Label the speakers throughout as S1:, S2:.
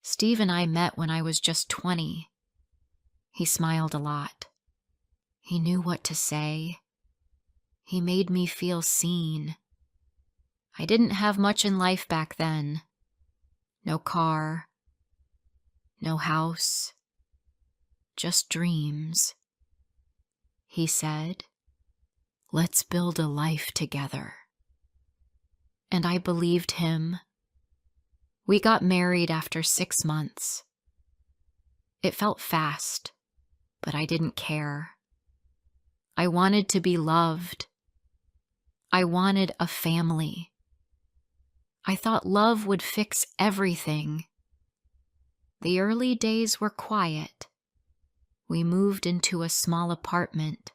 S1: Steve and I met when I was just 20. He smiled a lot. He knew what to say. He made me feel seen. I didn't have much in life back then. No car, no house, just dreams. He said, "Let's build a life together." And I believed him. We got married after 6 months. It felt fast, but I didn't care. I wanted to be loved. I wanted a family. I thought love would fix everything. The early days were quiet. We moved into a small apartment.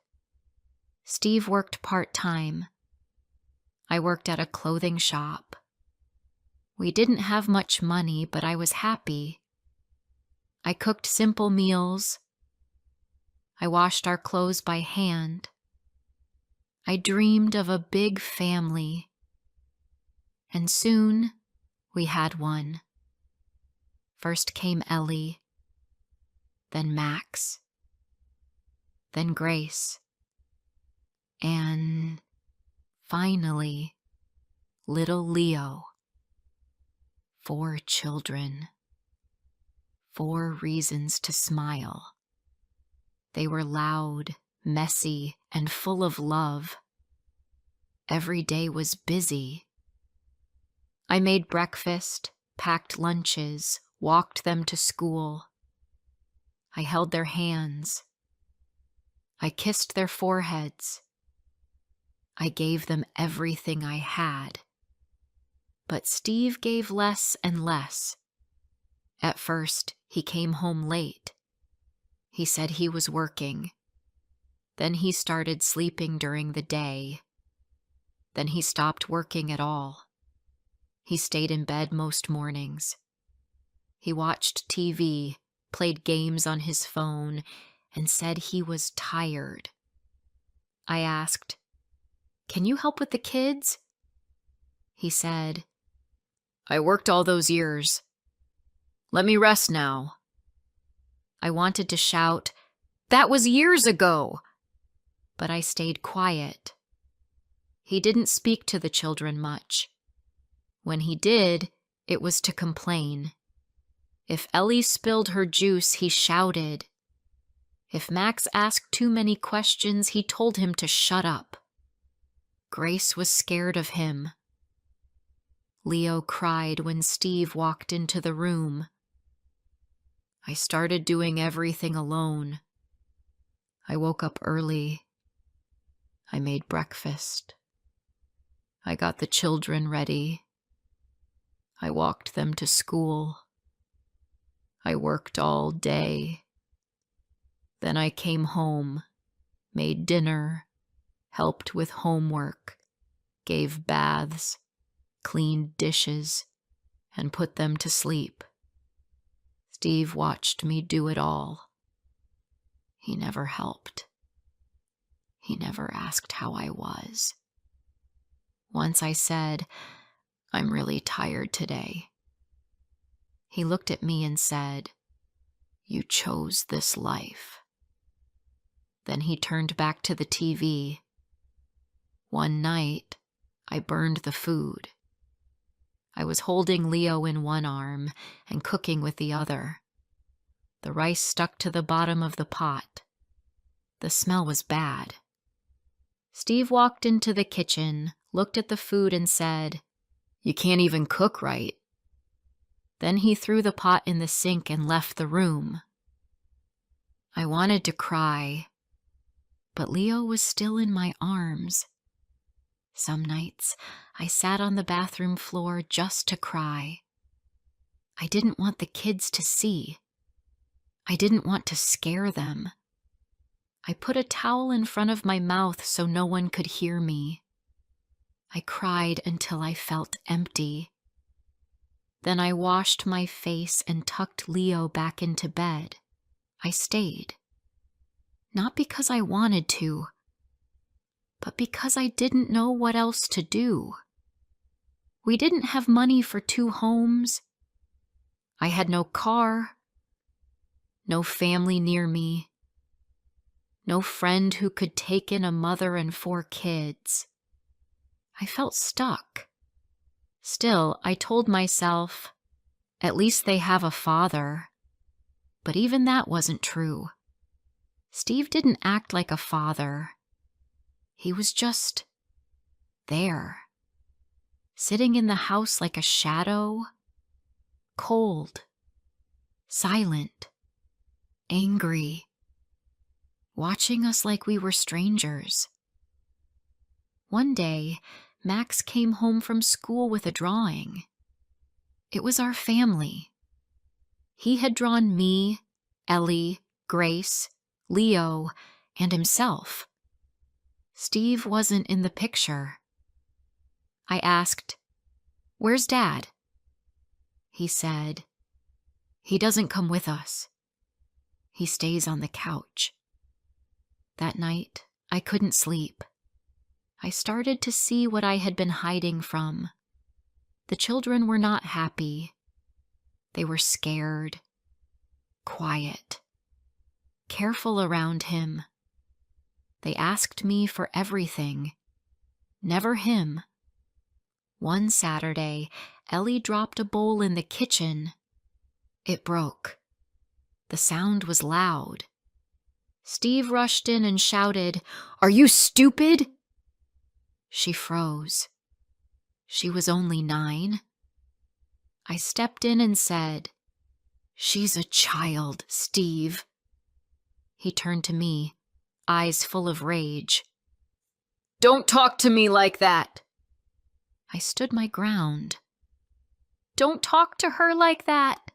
S1: Steve worked part-time. I worked at a clothing shop. We didn't have much money, but I was happy. I cooked simple meals. I washed our clothes by hand. I dreamed of a big family. And soon, we had one. First came Ellie, then Max, then Grace, and finally, little Leo. 4 children. 4 reasons to smile. They were loud, messy, and full of love. Every day was busy. I made breakfast, packed lunches, walked them to school. I held their hands. I kissed their foreheads. I gave them everything I had. But Steve gave less and less. At first, he came home late. He said he was working. Then he started sleeping during the day. Then he stopped working at all. He stayed in bed most mornings. He watched TV, played games on his phone, and said he was tired. I asked, "Can you help with the kids?" He said, "I worked all those years. Let me rest now." I wanted to shout, "That was years ago!" But I stayed quiet. He didn't speak to the children much. When he did, it was to complain. If Ellie spilled her juice, he shouted. If Max asked too many questions, he told him to shut up. Grace was scared of him. Leo cried when Steve walked into the room. I started doing everything alone. I woke up early. I made breakfast. I got the children ready. I walked them to school. I worked all day. Then I came home, made dinner, helped with homework, gave baths, cleaned dishes, and put them to sleep. Steve watched me do it all. He never helped. He never asked how I was. Once I said, "I'm really tired today." He looked at me and said, "You chose this life." Then he turned back to the TV. One night, I burned the food. I was holding Leo in one arm and cooking with the other. The rice stuck to the bottom of the pot. The smell was bad. Steve walked into the kitchen, looked at the food and said, "You can't even cook right." Then he threw the pot in the sink and left the room. I wanted to cry, but Leo was still in my arms. Some nights, I sat on the bathroom floor just to cry. I didn't want the kids to see. I didn't want to scare them. I put a towel in front of my mouth so no one could hear me. I cried until I felt empty. Then I washed my face and tucked Leo back into bed. I stayed. Not because I wanted to, but because I didn't know what else to do. We didn't have money for 2 homes. I had no car, no family near me, no friend who could take in a mother and 4 kids. I felt stuck. Still, I told myself, at least they have a father. But even that wasn't true. Steve didn't act like a father. He was just there, sitting in the house like a shadow, cold, silent, angry, watching us like we were strangers. One day, Max came home from school with a drawing. It was our family. He had drawn me, Ellie, Grace, Leo, and himself. Steve wasn't in the picture. I asked, "Where's Dad?" He said, "He doesn't come with us. He stays on the couch." That night, I couldn't sleep. I started to see what I had been hiding from. The children were not happy. They were scared, quiet, careful around him. They asked me for everything, never him. One Saturday, Ellie dropped a bowl in the kitchen. It broke. The sound was loud. Steve rushed in and shouted, "Are you stupid?" She froze. She was only 9. I stepped in and said, "She's a child, Steve." He turned to me, eyes full of rage. "Don't talk to me like that." I stood my ground. "Don't talk to her like that."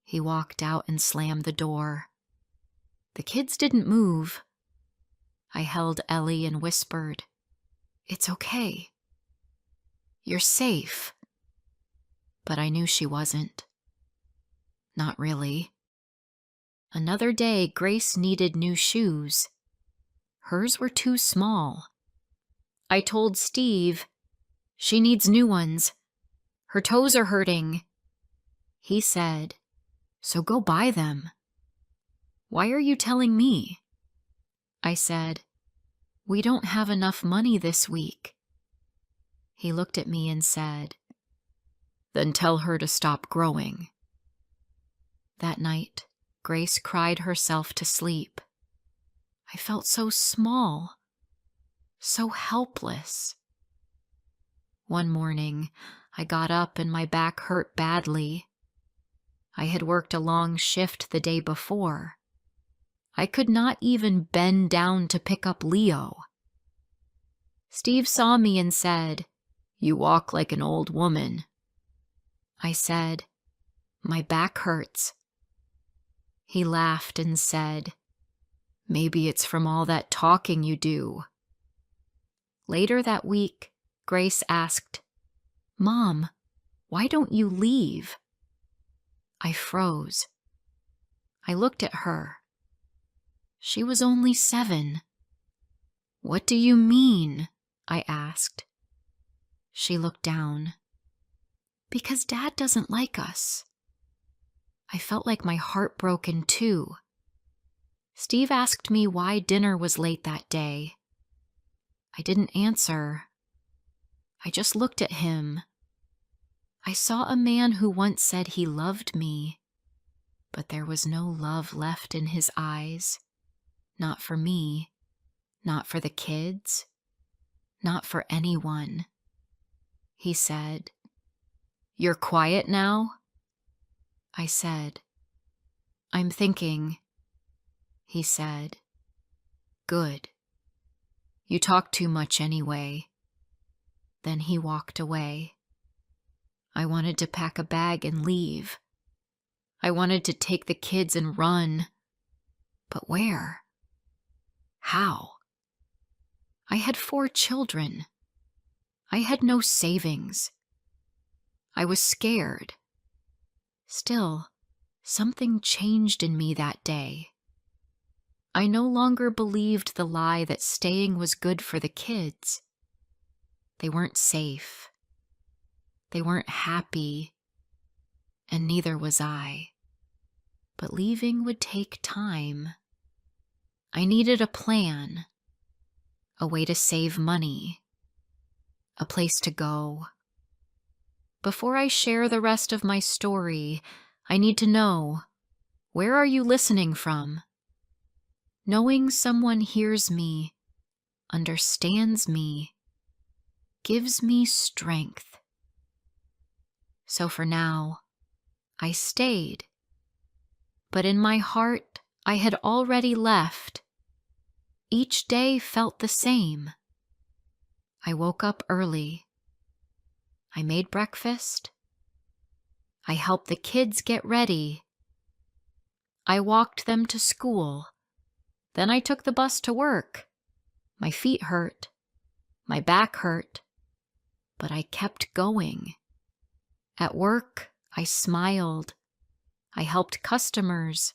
S1: He walked out and slammed the door. The kids didn't move. I held Ellie and whispered, "It's okay. You're safe." But I knew she wasn't. Not really. Another day, Grace needed new shoes. Hers were too small. I told Steve, "She needs new ones. Her toes are hurting." He said, "So go buy them." "Why are you telling me?" I said, "We don't have enough money this week." He looked at me and said, "Then tell her to stop growing." That night, Grace cried herself to sleep. I felt so small, so helpless. One morning, I got up and my back hurt badly. I had worked a long shift the day before. I could not even bend down to pick up Leo. Steve saw me and said, "You walk like an old woman." I said, "My back hurts." He laughed and said, "Maybe it's from all that talking you do." Later that week, Grace asked, "Mom, why don't you leave?" I froze. I looked at her. She was only 7. "What do you mean?" I asked. She looked down. "Because Dad doesn't like us." I felt like my heart broke in 2. Steve asked me why dinner was late that day. I didn't answer. I just looked at him. I saw a man who once said he loved me, but there was no love left in his eyes. Not for me, not for the kids, not for anyone. He said, "You're quiet now?" I said, "I'm thinking." He said, "Good. You talk too much anyway." Then he walked away. I wanted to pack a bag and leave. I wanted to take the kids and run. But where? How? I had 4 children. I had no savings. I was scared. Still, something changed in me that day. I no longer believed the lie that staying was good for the kids. They weren't safe. They weren't happy. and neither was I. But leaving would take time. I needed a plan, a way to save money, a place to go. Before I share the rest of my story, I need to know, where are you listening from? Knowing someone hears me, understands me, gives me strength. So for now, I stayed. But in my heart, I had already left. Each day felt the same. I woke up early. I made breakfast. I helped the kids get ready. I walked them to school. Then I took the bus to work. My feet hurt. My back hurt. But I kept going. At work, I smiled. I helped customers.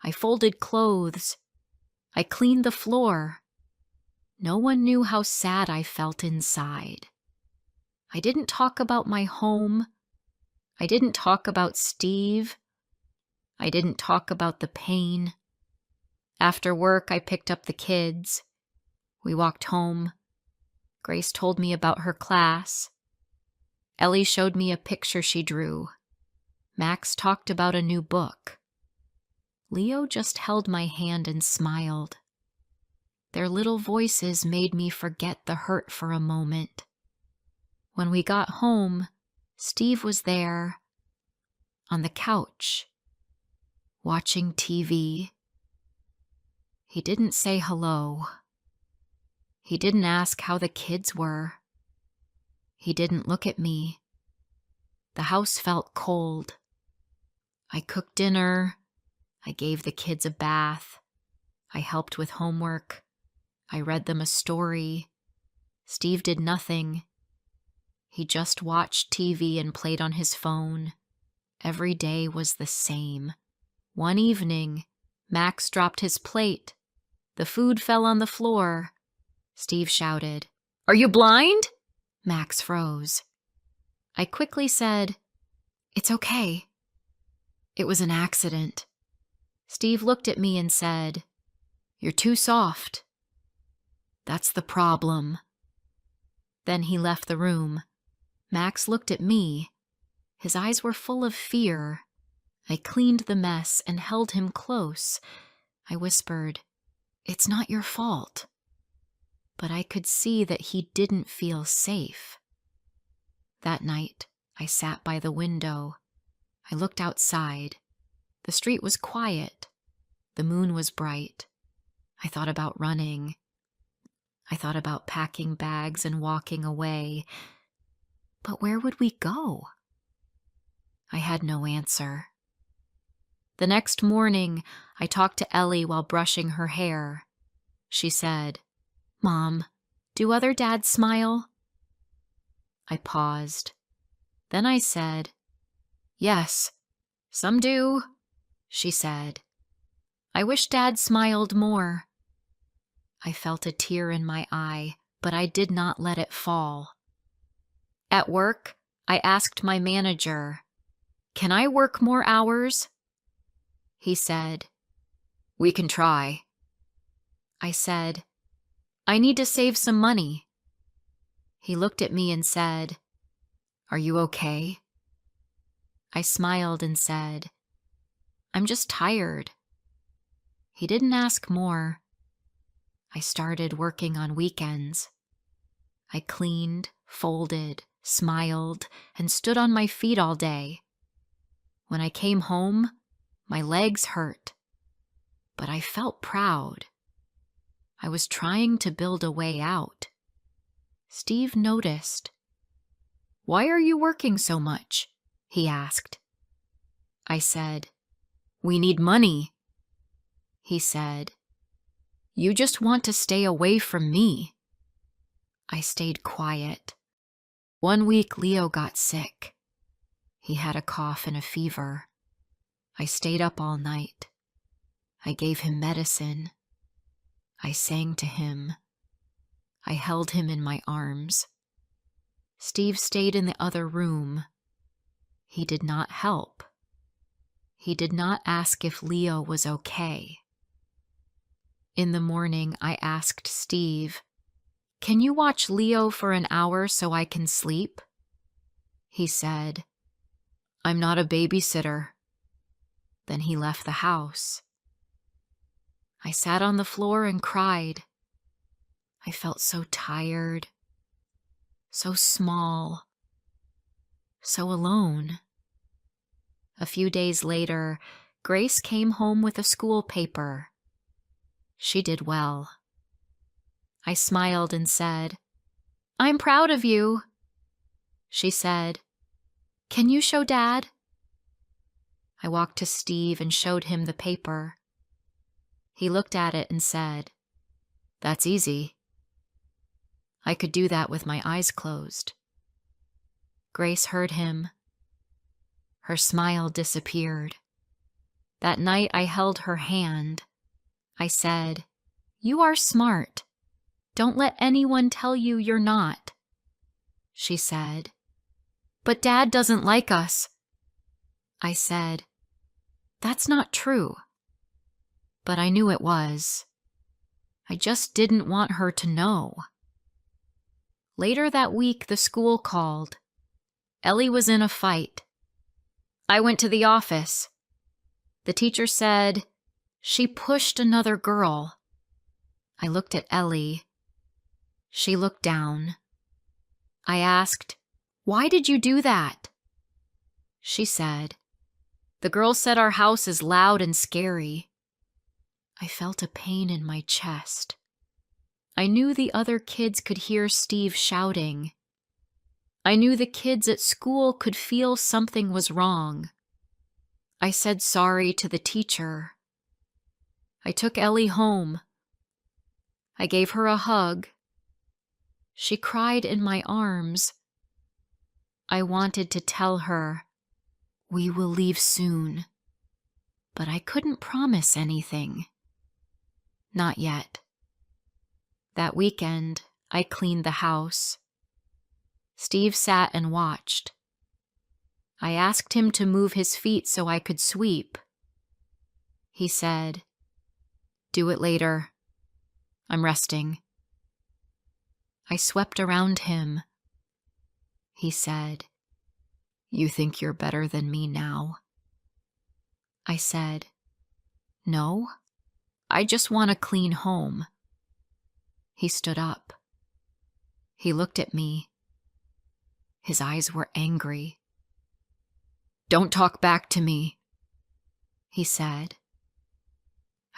S1: I folded clothes. I cleaned the floor. No one knew how sad I felt inside. I didn't talk about my home. I didn't talk about Steve. I didn't talk about the pain. After work, I picked up the kids. We walked home. Grace told me about her class. Ellie showed me a picture she drew. Max talked about a new book. Leo just held my hand and smiled. Their little voices made me forget the hurt for a moment. When we got home, Steve was there, on the couch, watching TV. He didn't say hello. He didn't ask how the kids were. He didn't look at me. The house felt cold. I cooked dinner. I gave the kids a bath. I helped with homework. I read them a story. Steve did nothing. He just watched TV and played on his phone. Every day was the same. One evening, Max dropped his plate. The food fell on the floor. Steve shouted, "Are you blind?" Max froze. I quickly said, "It's okay. It was an accident." Steve looked at me and said, "You're too soft." "That's the problem." Then he left the room. Max looked at me. His eyes were full of fear. I cleaned the mess and held him close. I whispered, "It's not your fault." But I could see that he didn't feel safe. That night, I sat by the window. I looked outside. The street was quiet. The moon was bright. I thought about running. I thought about packing bags and walking away. But where would we go? I had no answer. The next morning, I talked to Ellie while brushing her hair. She said, "Mom, do other dads smile?" I paused. Then I said, "Yes, some do," she said. "I wish Dad smiled more." I felt a tear in my eye, but I did not let it fall. At work, I asked my manager, "Can I work more hours?" He said, "We can try." I said, "I need to save some money." He looked at me and said, "Are you okay?" I smiled and said, "I'm just tired." He didn't ask more. I started working on weekends. I cleaned, folded, smiled, and stood on my feet all day. When I came home, my legs hurt, but I felt proud. I was trying to build a way out. Steve noticed. "Why are you working so much?" he asked. I said, "We need money." He said, "You just want to stay away from me." I stayed quiet. One week, Leo got sick. He had a cough and a fever. I stayed up all night. I gave him medicine. I sang to him. I held him in my arms. Steve stayed in the other room. He did not help. He did not ask if Leo was okay. In the morning, I asked Steve, "Can you watch Leo for an hour so I can sleep?" He said, "I'm not a babysitter." Then he left the house. I sat on the floor and cried. I felt so tired, so small, so alone. A few days later, Grace came home with a school paper. She did well. I smiled and said, "I'm proud of you." She said, "Can you show Dad?" I walked to Steve and showed him the paper. He looked at it and said, "That's easy." I could do that with my eyes closed. Grace heard him. Her smile disappeared. That night I held her hand. I said, "You are smart. Don't let anyone tell you you're not." She said, "But Dad doesn't like us." I said, "That's not true." But I knew it was. I just didn't want her to know. Later that week, the school called. Ellie was in a fight. I went to the office. The teacher said, "She pushed another girl." I looked at Ellie. She looked down. I asked, "Why did you do that?" She said, "The girl said our house is loud and scary." I felt a pain in my chest. I knew the other kids could hear Steve shouting. I knew the kids at school could feel something was wrong. I said sorry to the teacher. I took Ellie home. I gave her a hug. She cried in my arms. I wanted to tell her, "We will leave soon," but I couldn't promise anything. Not yet. That weekend, I cleaned the house. Steve sat and watched. I asked him to move his feet so I could sweep. He said, "Do it later. I'm resting." I swept around him. He said, "You think you're better than me now?" I said, "No, I just want a clean home." He stood up. He looked at me. His eyes were angry. "Don't talk back to me," he said.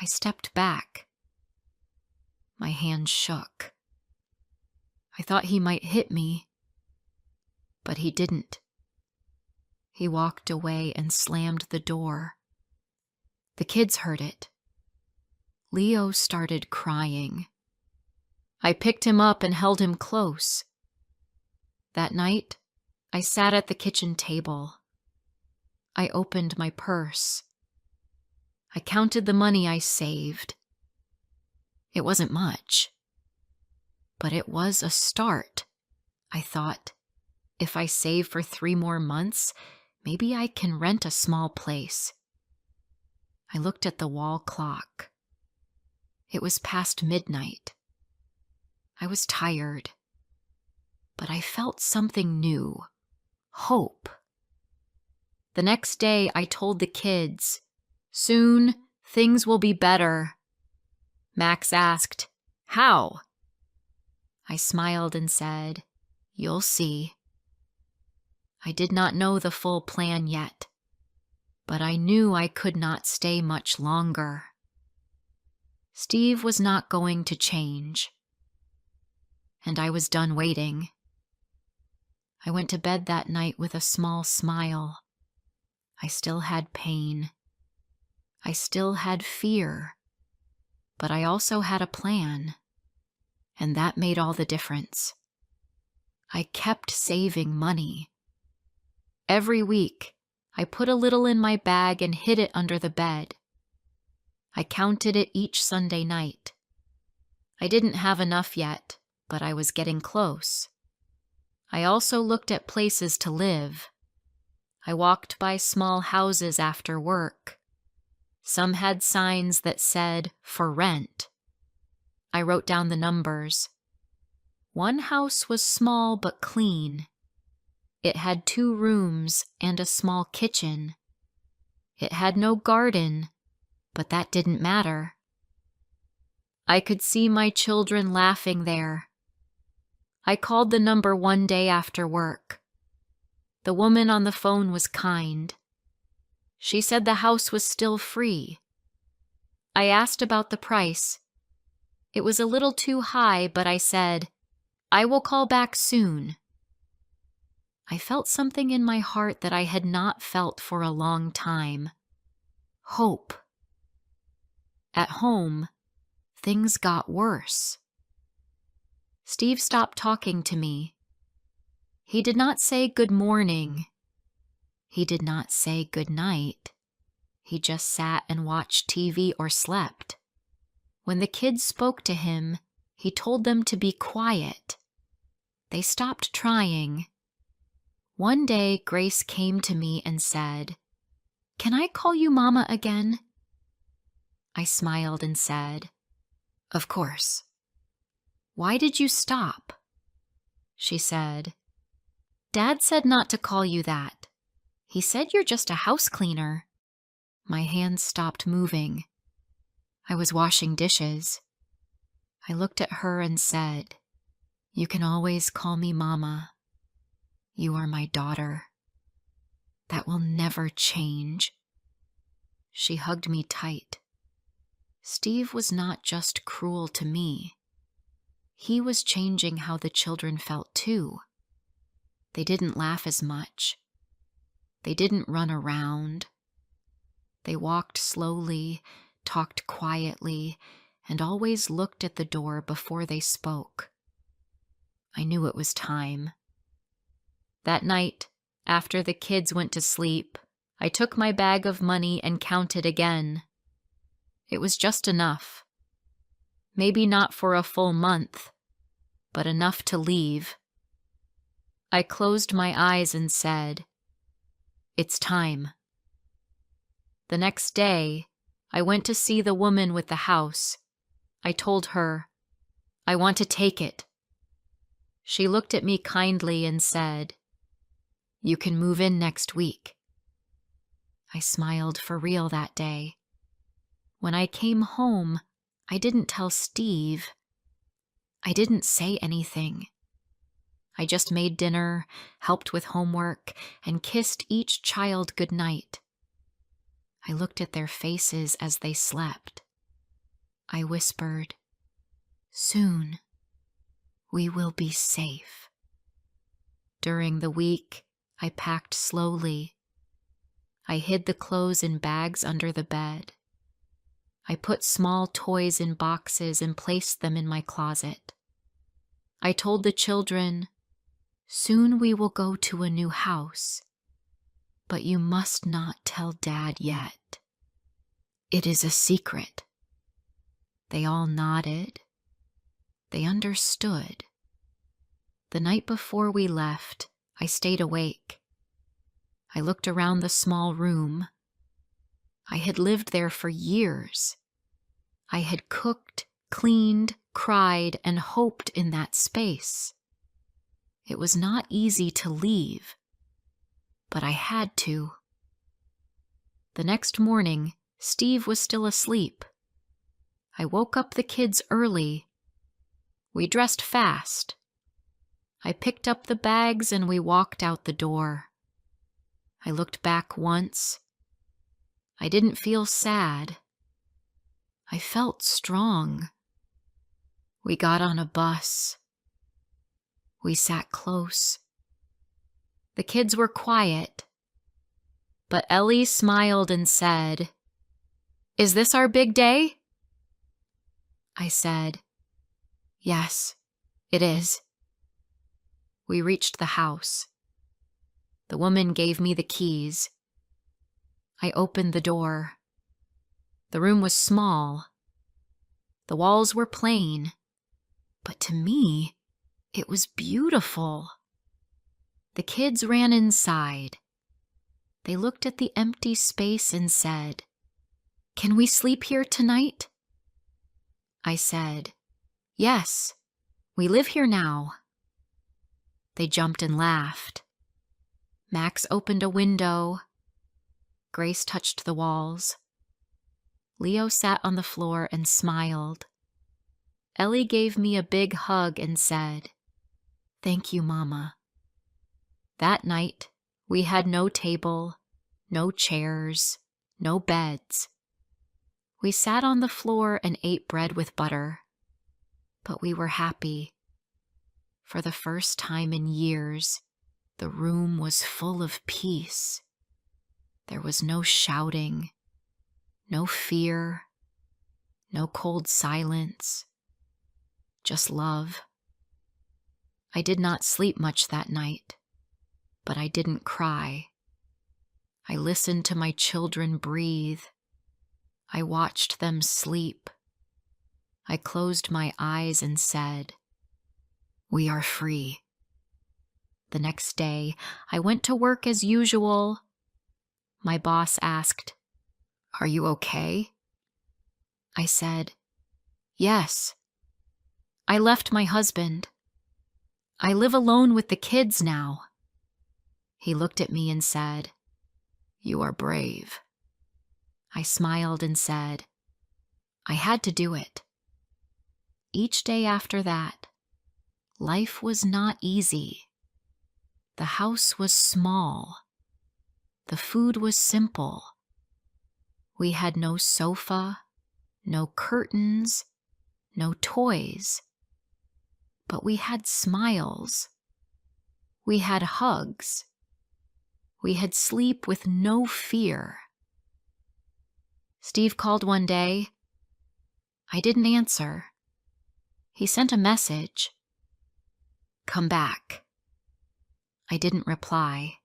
S1: I stepped back. My hand shook. I thought he might hit me, but he didn't. He walked away and slammed the door. The kids heard it. Leo started crying. I picked him up and held him close. That night, I sat at the kitchen table. I opened my purse. I counted the money I saved. It wasn't much, but it was a start. I thought, if I save for 3 more months, maybe I can rent a small place. I looked at the wall clock. It was past midnight. I was tired, but I felt something new, hope. The next day, I told the kids, "Soon, things will be better." Max asked, "How?" I smiled and said, "You'll see." I did not know the full plan yet, but I knew I could not stay much longer. Steve was not going to change, and I was done waiting. I went to bed that night with a small smile. I still had pain. I still had fear, but I also had a plan, and that made all the difference. I kept saving money. Every week, I put a little in my bag and hid it under the bed. I counted it each Sunday night. I didn't have enough yet, but I was getting close. I also looked at places to live. I walked by small houses after work. Some had signs that said, "For rent." I wrote down the numbers. One house was small but clean. It had 2 rooms and a small kitchen. It had no garden, but that didn't matter. I could see my children laughing there. I called the number one day after work. The woman on the phone was kind. She said the house was still free. I asked about the price. It was a little too high, but I said, "I will call back soon." I felt something in my heart that I had not felt for a long time. Hope. At home, things got worse. Steve stopped talking to me. He did not say good morning. He did not say good night. He just sat and watched TV or slept. When the kids spoke to him, he told them to be quiet. They stopped trying. One day, Grace came to me and said, "Can I call you Mama again?" I smiled and said, "Of course." "Why did you stop?" She said, "Dad said not to call you that. He said you're just a house cleaner." My hands stopped moving. I was washing dishes. I looked at her and said, "You can always call me Mama. You are my daughter. That will never change." She hugged me tight. Steve was not just cruel to me. He was changing how the children felt too. They didn't laugh as much. They didn't run around. They walked slowly, talked quietly, and always looked at the door before they spoke. I knew it was time. That night, after the kids went to sleep, I took my bag of money and counted again. It was just enough. Maybe not for a full month, but enough to leave. I closed my eyes and said, "It's time." The next day, I went to see the woman with the house. I told her, "I want to take it." She looked at me kindly and said, "You can move in next week." I smiled for real that day. When I came home, I didn't tell Steve. I didn't say anything. I just made dinner, helped with homework, and kissed each child goodnight. I looked at their faces as they slept. I whispered, "Soon, we will be safe." During the week, I packed slowly. I hid the clothes in bags under the bed. I put small toys in boxes and placed them in my closet. I told the children, "Soon we will go to a new house, but you must not tell Dad yet. It is a secret." They all nodded. They understood. The night before we left, I stayed awake. I looked around the small room. I had lived there for years. I had cooked, cleaned, cried, and hoped in that space. It was not easy to leave, but I had to. The next morning, Steve was still asleep. I woke up the kids early. We dressed fast. I picked up the bags and we walked out the door. I looked back once. I didn't feel sad. I felt strong. We got on a bus. We sat close. The kids were quiet, but Ellie smiled and said, "Is this our big day?" I said, "Yes, it is." We reached the house. The woman gave me the keys. I opened the door. The room was small. The walls were plain, but to me, it was beautiful. The kids ran inside. They looked at the empty space and said, "Can we sleep here tonight?" I said, "Yes, we live here now." They jumped and laughed. Max opened a window. Grace touched the walls. Leo sat on the floor and smiled. Ellie gave me a big hug and said, "Thank you, Mama." That night, we had no table, no chairs, no beds. We sat on the floor and ate bread with butter. But we were happy. For the first time in years, the room was full of peace. There was no shouting, no fear, no cold silence, just love. I did not sleep much that night, but I didn't cry. I listened to my children breathe. I watched them sleep. I closed my eyes and said, "We are free." The next day, I went to work as usual. My boss asked, "Are you okay?" I said, "Yes." I left my husband. I live alone with the kids now. He looked at me and said, "You are brave." I smiled and said, "I had to do it." Each day after that, life was not easy. The house was small. The food was simple. We had no sofa, no curtains, no toys. But we had smiles. We had hugs. We had sleep with no fear. Steve called one day. I didn't answer. He sent a message. "Come back." I didn't reply.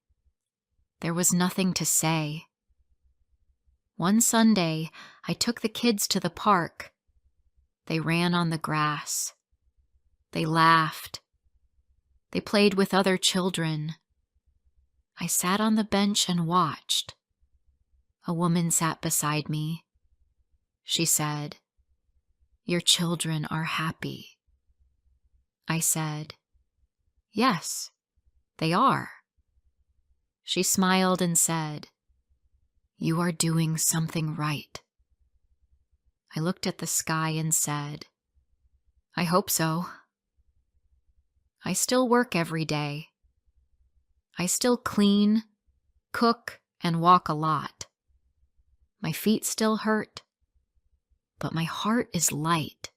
S1: There was nothing to say. One Sunday, I took the kids to the park. They ran on the grass. They laughed. They played with other children. I sat on the bench and watched. A woman sat beside me. She said, "Your children are happy." I said, "Yes, they are." She smiled and said, "You are doing something right." I looked at the sky and said, "I hope so." I still work every day. I still clean, cook, and walk a lot. My feet still hurt, but my heart is light.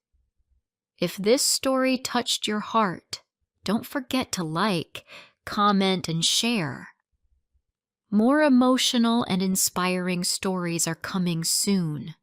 S1: If this story touched your heart, don't forget to like, comment, and share. More emotional and inspiring stories are coming soon.